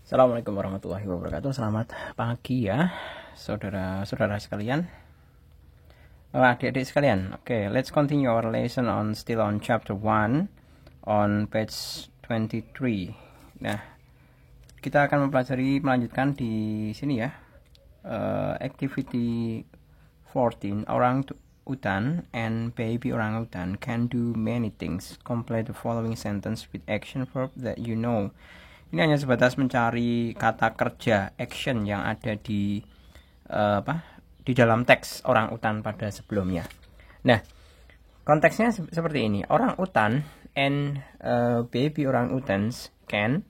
Assalamualaikum warahmatullahi wabarakatuh. Selamat pagi ya, saudara-saudara sekalian, adik-adik sekalian. Oke, let's continue our lesson still on chapter 1 on page 23. Nah, kita akan melanjutkan di sini ya. Activity 14, orang utan and baby orang utan can do many things. Complete the following sentence with action verb that you know. Ini hanya sebatas mencari kata kerja action yang ada di dalam teks orang utan pada sebelumnya. Nah, konteksnya seperti ini. Orang utan and baby orang utans can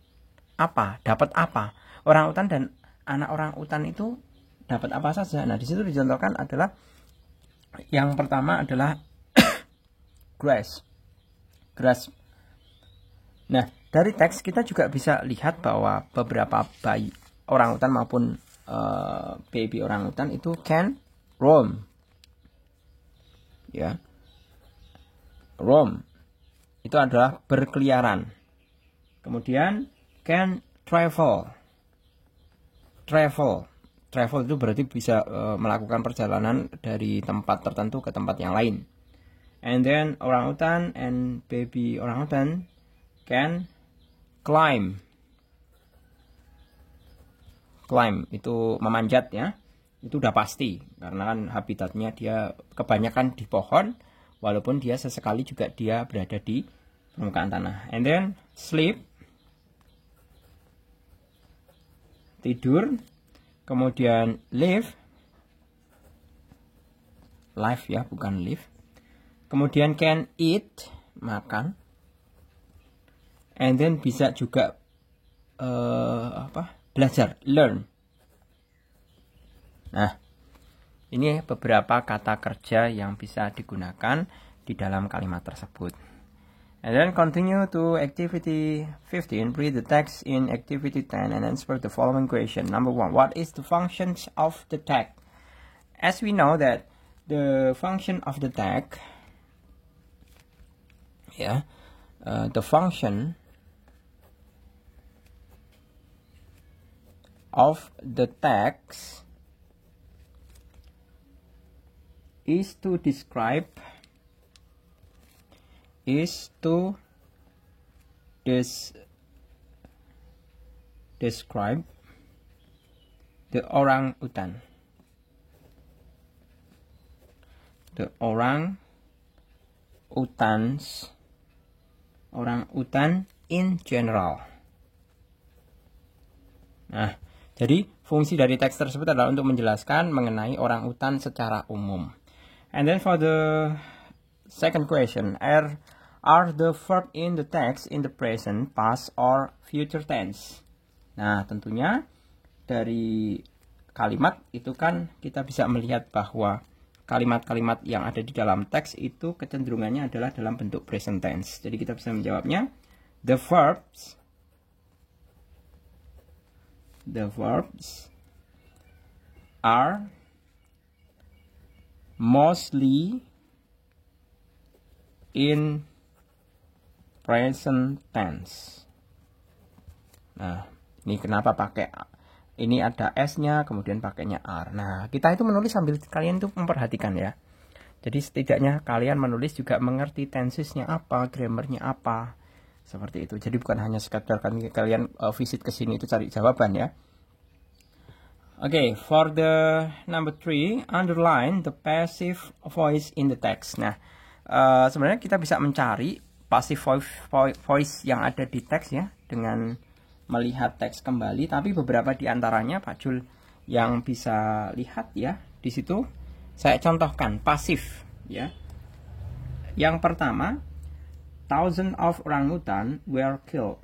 dapat apa? Orang utan dan anak orang utan itu dapat apa saja. Nah, di situ dicontohkan adalah yang pertama adalah grass. Nah, dari teks kita juga bisa lihat bahwa beberapa bayi orang utan maupun baby orang utan itu can roam. Ya. Roam itu adalah berkeliaran. Kemudian can travel. Travel itu berarti bisa melakukan perjalanan dari tempat tertentu ke tempat yang lain. And then orang utan and baby orang utan can climb itu memanjat ya. Itu udah pasti karena kan habitatnya dia kebanyakan di pohon, walaupun dia sesekali juga dia berada di permukaan tanah. And then sleep, tidur. Kemudian live ya, bukan live. Kemudian can eat, makan. And then bisa juga belajar, learn. Nah, ini beberapa kata kerja yang bisa digunakan di dalam kalimat tersebut. And then continue to activity 15. Read the text in activity 10 and answer the following question. Number 1. What is the functions of the tag? As we know that the function of the tag, the function of the text is to describe the orang utan. The orang utan in general. Nah, jadi fungsi dari teks tersebut adalah untuk menjelaskan mengenai orang utan secara umum. And then for the second question, are the verb in the text in the present, past, or future tense? Nah, tentunya dari kalimat itu kan kita bisa melihat bahwa kalimat-kalimat yang ada di dalam teks itu kecenderungannya adalah dalam bentuk present tense. Jadi kita bisa menjawabnya, the verbs are mostly in present tense. Nah, ini kenapa pakai ini ada S-nya, kemudian pakainya are. Nah, kita itu menulis sambil kalian tuh memperhatikan ya. Jadi setidaknya kalian menulis juga mengerti tensesnya apa, grammarnya apa. Seperti itu. Jadi bukan hanya sekedar kalian visit ke sini itu cari jawaban ya. Okay, for the number 3, underline the passive voice in the text. Nah, sebenarnya kita bisa mencari passive voice yang ada di teks ya dengan melihat teks kembali. Tapi beberapa di antaranya Pak Jul yang bisa lihat ya di situ. Saya contohkan pasif ya. Yang pertama, thousands of orangutan were killed.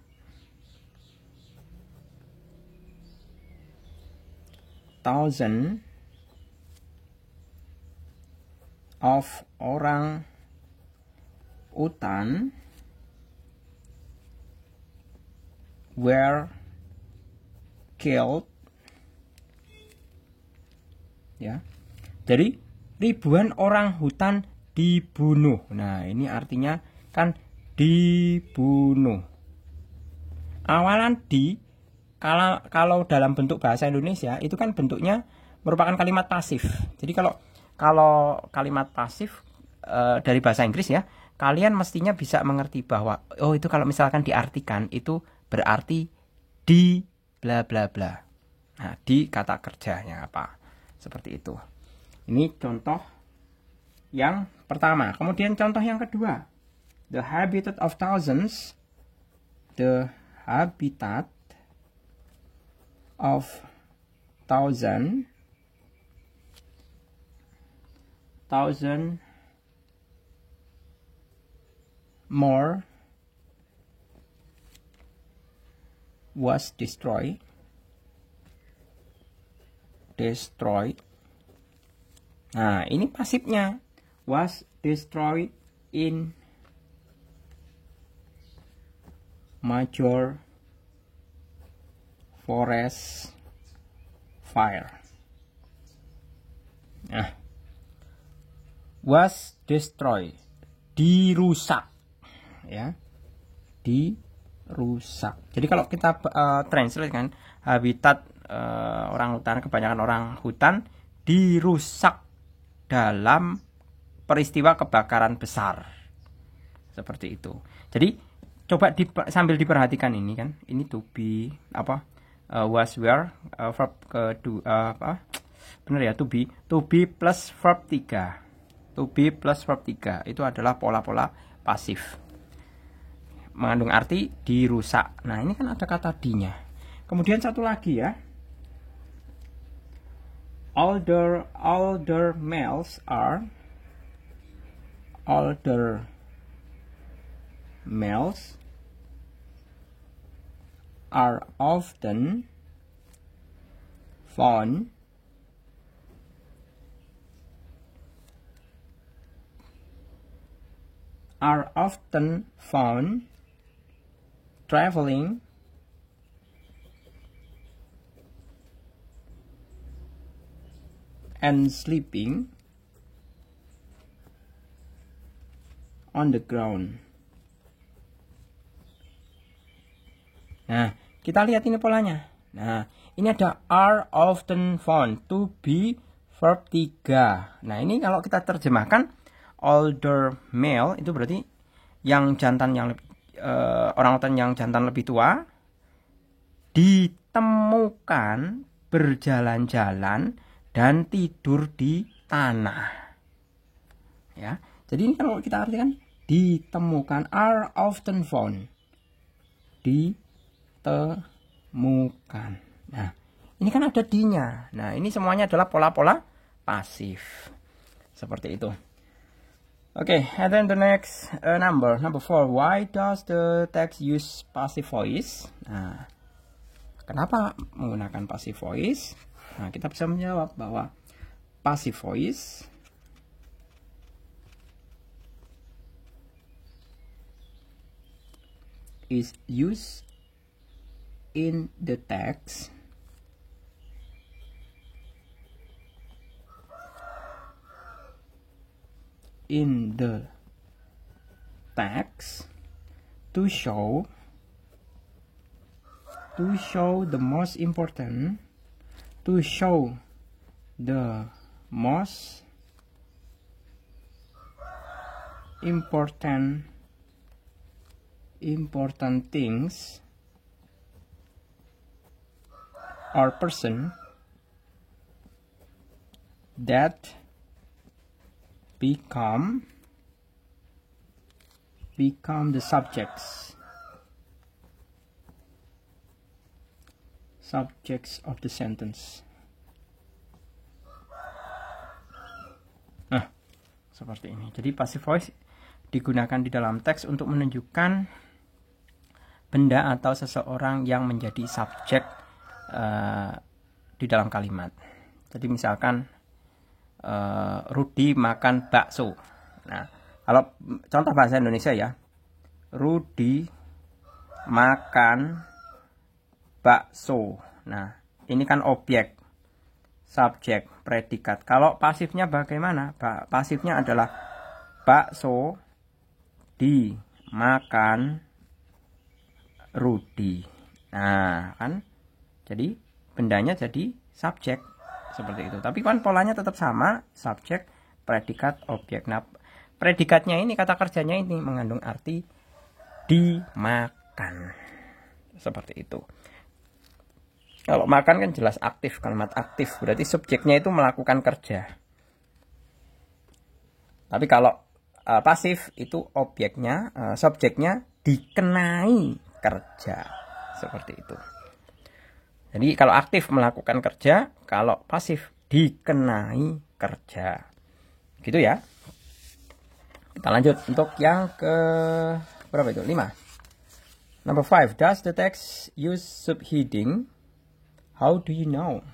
Thousand of orang utan were killed. Ya. Jadi ribuan orang hutan dibunuh. Nah, ini artinya kan dibunuh. Awalan di kalau dalam bentuk bahasa Indonesia itu kan bentuknya merupakan kalimat pasif. Jadi kalau kalimat pasif dari bahasa Inggris ya, kalian mestinya bisa mengerti bahwa oh itu kalau misalkan diartikan itu berarti di bla bla bla. Nah, di kata kerjanya apa? Seperti itu. Ini contoh yang pertama. Kemudian contoh yang kedua. The habitat of thousands. The habitat of thousand more was destroyed. Nah, ini pasifnya. Was destroyed in major forest fire. Nah, was destroyed, dirusak, ya, dirusak. Jadi kalau kita translate kan, habitat orang hutan, kebanyakan orang hutan dirusak dalam peristiwa kebakaran besar, seperti itu. Jadi coba sambil diperhatikan ini kan, ini to be apa, was, were, verb kedua apa, benar ya, to be plus verb 3, to be plus verb 3 itu adalah pola-pola pasif, mengandung arti dirusak. Nah ini kan ada kata di-nya. Kemudian satu lagi ya, older males are often found traveling and sleeping on the ground. Nah, kita lihat ini polanya. Nah, ini ada are often found, to be verb 3. Nah, ini kalau kita terjemahkan older male itu berarti yang jantan, yang orangutan yang jantan lebih tua ditemukan berjalan-jalan dan tidur di tanah. Ya. Jadi ini kalau kita artikan ditemukan, are often found, ditemukan. Nah, ini kan ada di-nya. Nah, ini semuanya adalah pola-pola pasif. Seperti itu. Oke, and then the next number 4. Why does the text use passive voice? Nah, kenapa menggunakan passive voice? Nah, kita bisa menjawab bahwa passive voice is used in the text to show the most important things or person that become the subjects of the sentence. Nah, seperti ini. Jadi passive voice digunakan di dalam teks untuk menunjukkan benda atau seseorang yang menjadi subjek di dalam kalimat. Jadi misalkan Rudi makan bakso. Nah, kalau contoh bahasa Indonesia ya, Rudi makan bakso. Nah, ini kan objek, subjek, predikat. Kalau pasifnya bagaimana? Pasifnya adalah bakso dimakan Rudi. Nah, kan Jadi bendanya jadi subjek seperti itu. Tapi kan polanya tetap sama, subjek, predikat, objek. Nah, predikatnya ini, kata kerjanya ini mengandung arti dimakan. Seperti itu. Kalau makan kan jelas aktif, kalimat aktif. Berarti subjeknya itu melakukan kerja. Tapi kalau pasif itu objeknya, subjeknya dikenai kerja. Seperti itu. Jadi kalau aktif melakukan kerja, kalau pasif dikenai kerja. Gitu ya. Kita lanjut untuk yang ke berapa itu? 5. Number 5. Does the text use subheading? How do you know?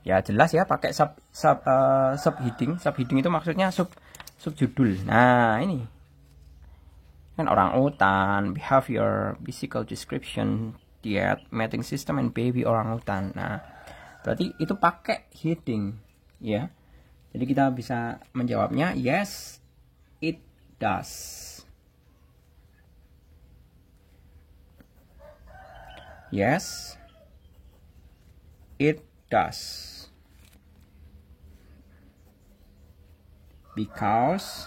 Ya jelas ya, pakai subheading. Subheading itu maksudnya subjudul. Nah, ini. Kan orang utan, behavior, physical description, diet, mating system, and baby orangutan. Nah, berarti itu pakai heading, ya. Jadi kita bisa menjawabnya yes, it does. Yes, it does. Because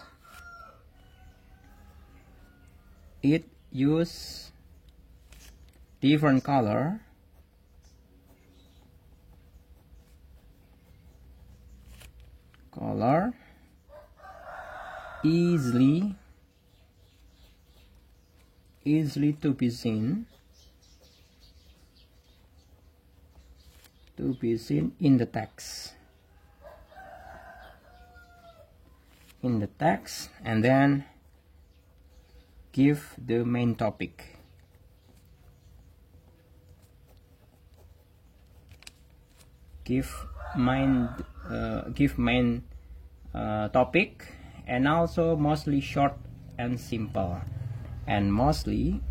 it use different color easily to be seen in the text, and then give the main topic. Give main topic, and also mostly short and simple, and mostly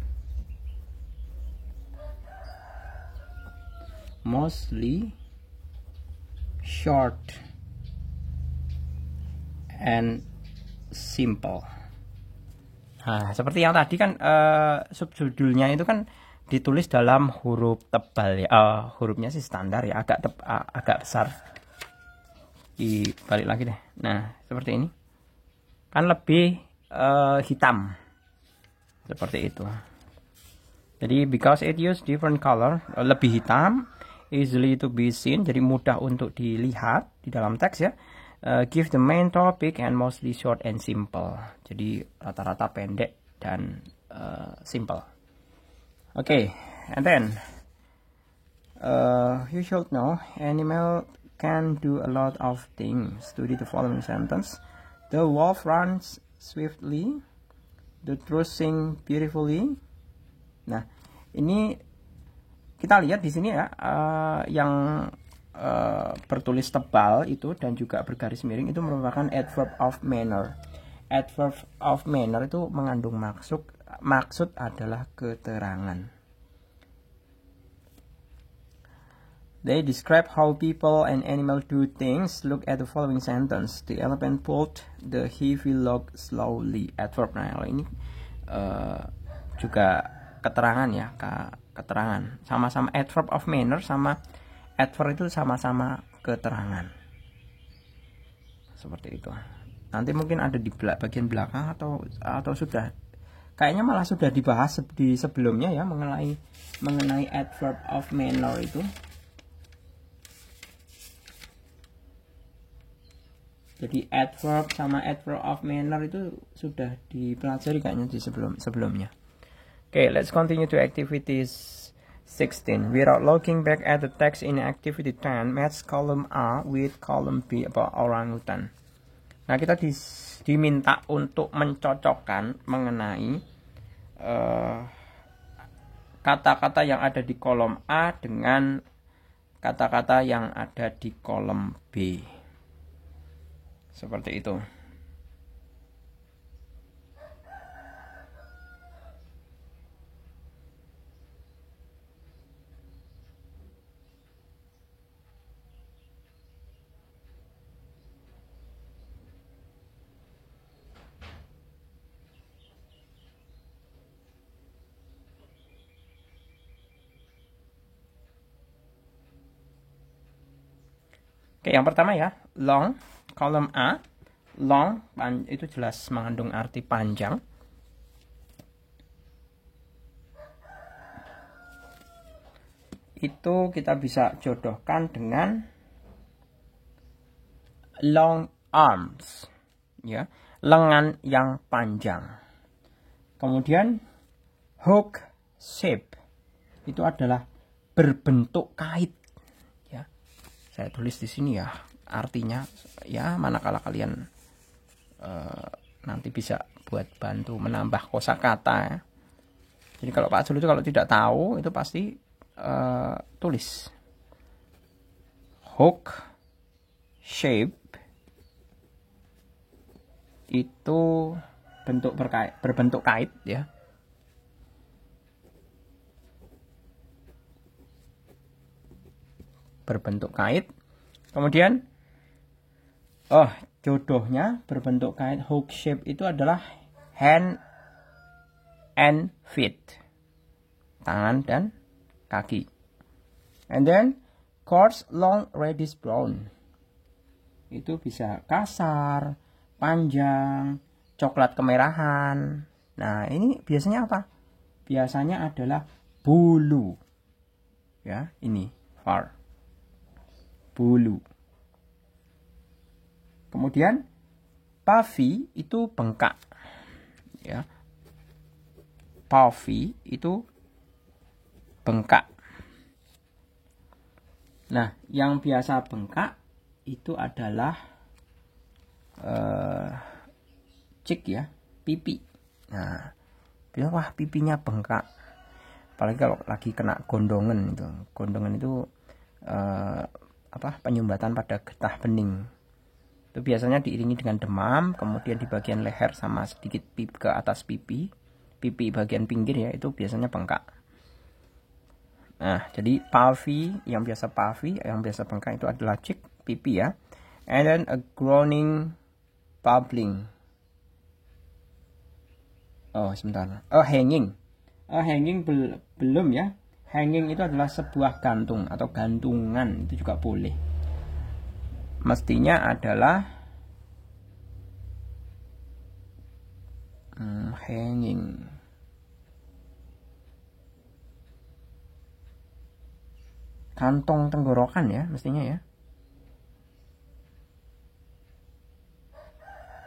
short and simple. Nah, seperti yang tadi kan subjudulnya itu kan ditulis dalam huruf tebal ya. Hurufnya sih standar ya, agak besar. Dibalik lagi deh. Nah, seperti ini. Kan lebih hitam. Seperti itu. Jadi because it use different color, lebih hitam, easily to be seen, jadi mudah untuk dilihat di dalam teks ya. Give the main topic and mostly short and simple. Jadi rata-rata pendek dan simple. Okay, and then you should know animal can do a lot of things. Study the following sentence. The wolf runs swiftly. The trout sing beautifully. Nah, ini kita lihat di sini ya, yang bertulis tebal itu dan juga bergaris miring itu merupakan adverb of manner. Adverb of manner itu mengandung maksud adalah keterangan. They describe how people and animal do things. Look at the following sentence. The elephant pulled the heavy log slowly. Adverb. Nah, ini juga keterangan ya, keterangan. Sama-sama adverb of manner sama adverb itu sama-sama keterangan. Seperti itu. Nanti mungkin ada di bagian belakang atau sudah, kayaknya malah sudah dibahas di sebelumnya ya, mengenai adverb of manner itu. Jadi adverb sama adverb of manner itu sudah dipelajari kayaknya di sebelumnya. Okay, let's continue to activities 16. Without looking back at the text in activity 10, match column A with column B about orangutan. Nah, kita diminta untuk mencocokkan mengenai kata-kata yang ada di kolom A dengan kata-kata yang ada di kolom B. Seperti itu. Oke, yang pertama ya, long, kolom A. Long itu jelas mengandung arti panjang. Itu kita bisa jodohkan dengan long arms, ya, lengan yang panjang. Kemudian hook shape itu adalah berbentuk kait, ya. Saya tulis di sini ya artinya, ya, manakala kalian nanti bisa buat bantu menambah kosakata, ya. Jadi kalau Pak Jul itu kalau tidak tahu itu pasti tulis hook shape itu berbentuk kait, ya. Berbentuk kait. Kemudian jodohnya berbentuk kait hook shape itu adalah hand and feet, tangan dan kaki. And then coarse long reddish brown, itu bisa kasar, panjang, coklat kemerahan. Nah, ini biasanya apa? Biasanya adalah bulu, ya, ini fur, bulu. Kemudian puffy itu bengkak, ya. Puffy itu bengkak. Nah, yang biasa bengkak itu adalah cheek, ya, pipi. Nah, wah, pipinya bengkak. Apalagi kalau lagi kena gondongan itu. Gondongan itu penyumbatan pada getah bening. Itu biasanya diiringi dengan demam, kemudian di bagian leher sama sedikit ke atas pipi bagian pinggir, ya, itu biasanya bengkak. Nah, jadi puffy, yang biasa bengkak itu adalah cheek, pipi, ya. And then a groaning, bubbling. Sebentar. Hanging. Hanging belum, ya. Hanging itu adalah sebuah gantung atau gantungan, itu juga boleh. Mestinya adalah hanging. Kantong tenggorokan, ya, mestinya, ya.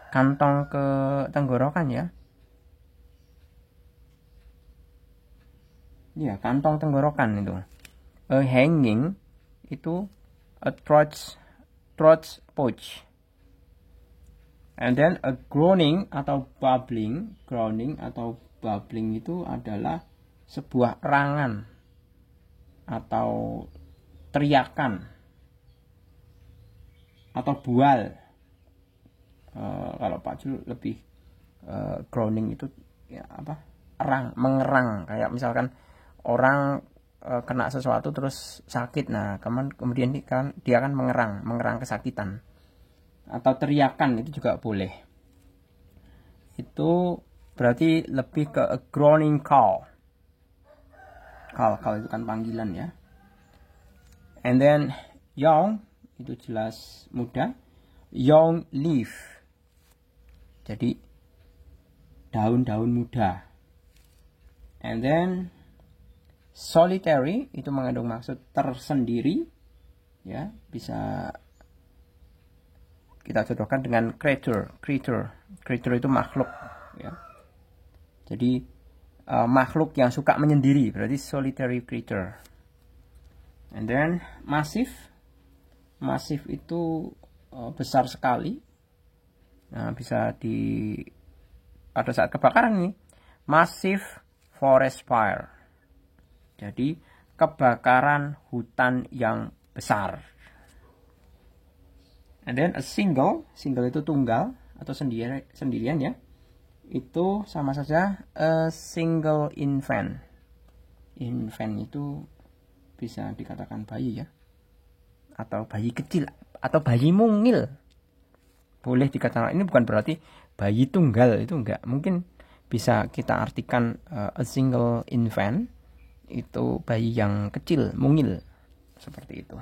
Kantong ke tenggorokan, ya. Ya, kantong tenggorokan itu. A hanging itu a throat pouch. And then a groaning atau bubbling itu adalah sebuah erangan atau teriakan atau bual. Kalau Pak Jul lebih groaning itu, ya, mengerang, kayak misalkan orang kena sesuatu terus sakit, nah kemudian dia kan mengerang kesakitan, atau teriakan itu juga boleh. Itu berarti lebih ke a groaning call itu kan panggilan, ya. And then young itu jelas muda, young leaf, jadi daun-daun muda. And then solitary itu mengandung maksud tersendiri, ya, bisa kita jodohkan dengan creature itu makhluk, ya. Jadi makhluk yang suka menyendiri, berarti solitary creature. And then massive itu besar sekali. Nah, bisa pada saat kebakaran nih, massive forest fire. Jadi kebakaran hutan yang besar. And then a single itu tunggal atau sendirian, ya. Itu sama saja a single infant. Infant itu bisa dikatakan bayi, ya, atau bayi kecil atau bayi mungil. Boleh dikatakan, ini bukan berarti bayi tunggal, itu enggak. Mungkin bisa kita artikan a single infant itu bayi yang kecil, mungil, seperti itu.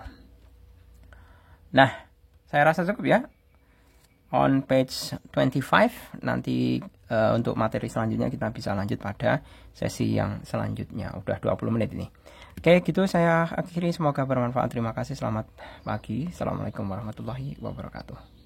Nah, saya rasa cukup ya. On page 25 nanti untuk materi selanjutnya kita bisa lanjut pada sesi yang selanjutnya. Udah 20 menit ini. Oke, gitu saya akhiri. Semoga bermanfaat. Terima kasih. Selamat pagi. Assalamualaikum warahmatullahi wabarakatuh.